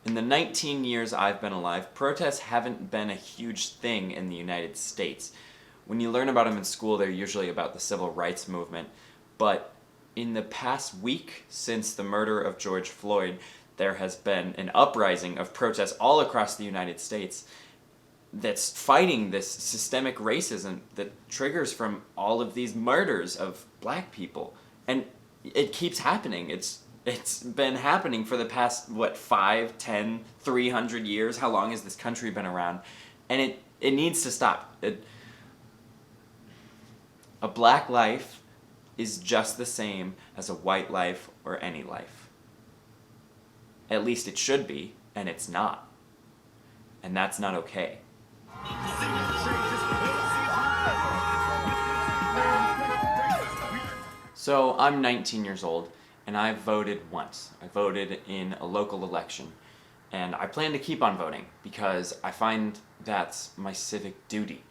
In the 19 years I've been alive, protests haven't been a huge thing in the United States. When you learn about them in school, they're usually about the civil rights movement. But in the past week, since the murder of George Floyd, there has been an uprising of protests all across the United States that's fighting this systemic racism that triggers from all of these murders of black people. And it keeps happening. It's been happening for the past, 5, 10, 300 years? How long has this country been around? And it needs to stop. A black life is just the same as a white life or any life. At least it should be, and it's not. And that's not okay. So I'm 19 years old, and I voted once. I voted in a local election, and I plan to keep on voting because I find that's my civic duty,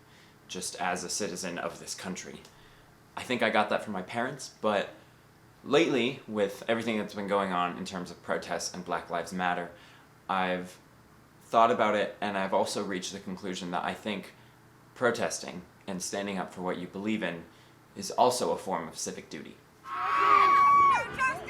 just as a citizen of this country. I think I got that from my parents, but lately, with everything that's been going on in terms of protests and Black Lives Matter, I've thought about it, and I've also reached the conclusion that I think protesting and standing up for what you believe in is also a form of civic duty. No justice!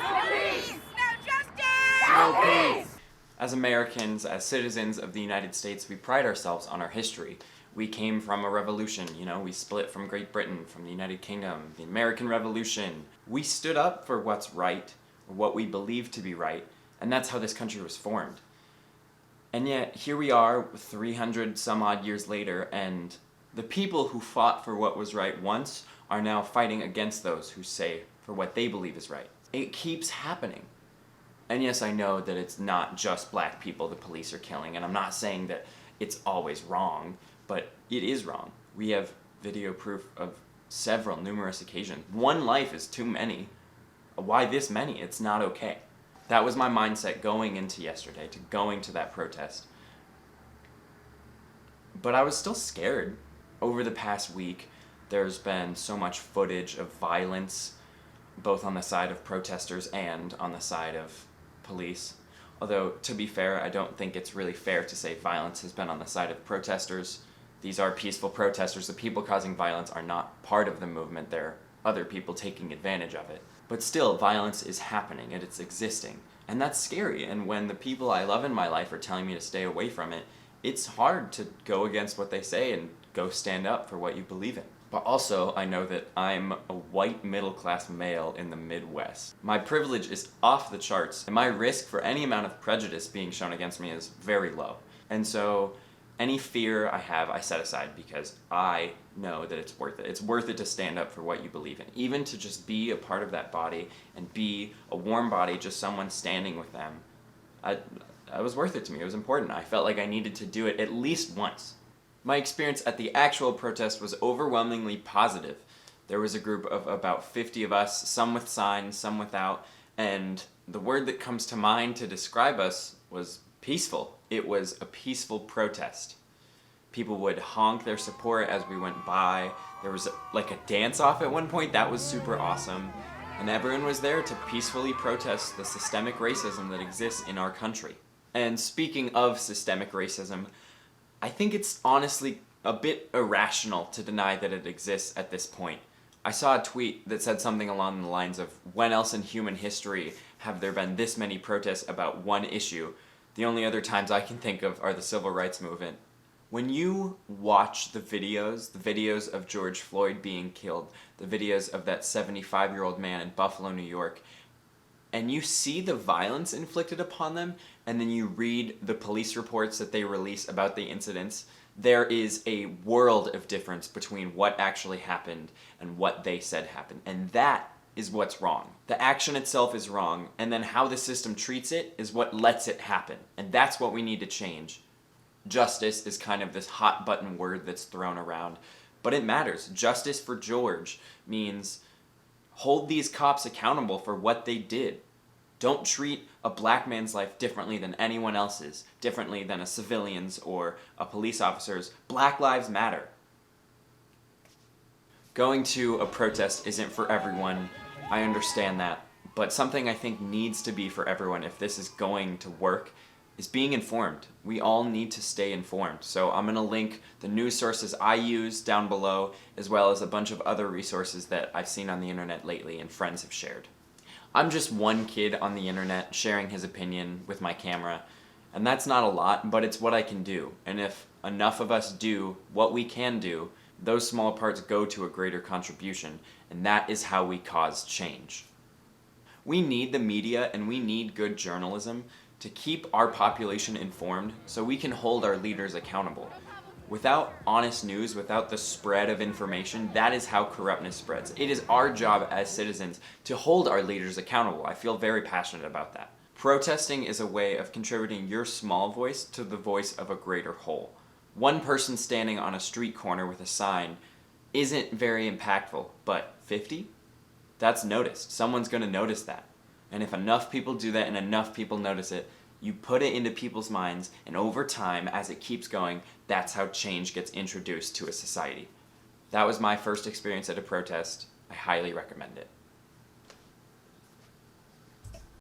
No peace! No justice! No peace! As Americans, as citizens of the United States, we pride ourselves on our history. We came from a revolution, we split from Great Britain, from the United Kingdom, the American Revolution. We stood up for what's right, or what we believe to be right, and that's how this country was formed. And yet, here we are, 300 some odd years later, and the people who fought for what was right once are now fighting against those who say for what they believe is right. It keeps happening. And yes, I know that it's not just black people the police are killing, and I'm not saying that it's always wrong, but it is wrong. We have video proof of numerous occasions. One life is too many. Why this many? It's not okay. That was my mindset going into yesterday, going to that protest. But I was still scared. Over the past week, there's been so much footage of violence, both on the side of protesters and on the side of police. Although, to be fair, I don't think it's really fair to say violence has been on the side of protesters. These are peaceful protesters. The people causing violence are not part of the movement. They're other people taking advantage of it. But still, violence is happening and it's existing. And that's scary. And when the people I love in my life are telling me to stay away from it, it's hard to go against what they say and go stand up for what you believe in. But also, I know that I'm a white middle-class male in the Midwest. My privilege is off the charts, and my risk for any amount of prejudice being shown against me is very low. And so, any fear I have, I set aside because I know that it's worth it. It's worth it to stand up for what you believe in. Even to just be a part of that body and be a warm body, just someone standing with them. It was worth it to me. It was important. I felt like I needed to do it at least once. My experience at the actual protest was overwhelmingly positive. There was a group of about 50 of us, some with signs, some without, and the word that comes to mind to describe us was peaceful. It was a peaceful protest. People would honk their support as we went by. There was a dance-off at one point. That was super awesome. And everyone was there to peacefully protest the systemic racism that exists in our country. And speaking of systemic racism, I think it's honestly a bit irrational to deny that it exists at this point. I saw a tweet that said something along the lines of, when else in human history have there been this many protests about one issue? The only other times I can think of are the civil rights movement. When you watch the videos of George Floyd being killed, the videos of that 75-year-old man in Buffalo, New York, and you see the violence inflicted upon them, and then you read the police reports that they release about the incidents, there is a world of difference between what actually happened and what they said happened. And that is what's wrong. The action itself is wrong, and then how the system treats it is what lets it happen. And that's what we need to change. Justice is kind of this hot button word that's thrown around, but it matters. Justice for George means hold these cops accountable for what they did. Don't treat a black man's life differently than anyone else's, differently than a civilian's or a police officer's. Black lives matter. Going to a protest isn't for everyone. I understand that. But something I think needs to be for everyone if this is going to work is being informed. We all need to stay informed. So I'm going to link the news sources I use down below, as well as a bunch of other resources that I've seen on the internet lately and friends have shared. I'm just one kid on the internet sharing his opinion with my camera, and that's not a lot, but it's what I can do. And if enough of us do what we can do, those small parts go to a greater contribution, and that is how we cause change. We need the media and we need good journalism to keep our population informed so we can hold our leaders accountable. Without honest news, without the spread of information, that is how corruptness spreads. It is our job as citizens to hold our leaders accountable. I feel very passionate about that. Protesting is a way of contributing your small voice to the voice of a greater whole. One person standing on a street corner with a sign isn't very impactful, but 50? That's noticed. Someone's going to notice that. And if enough people do that and enough people notice it, you put it into people's minds, and over time, as it keeps going, that's how change gets introduced to a society. That was my first experience at a protest. I highly recommend it.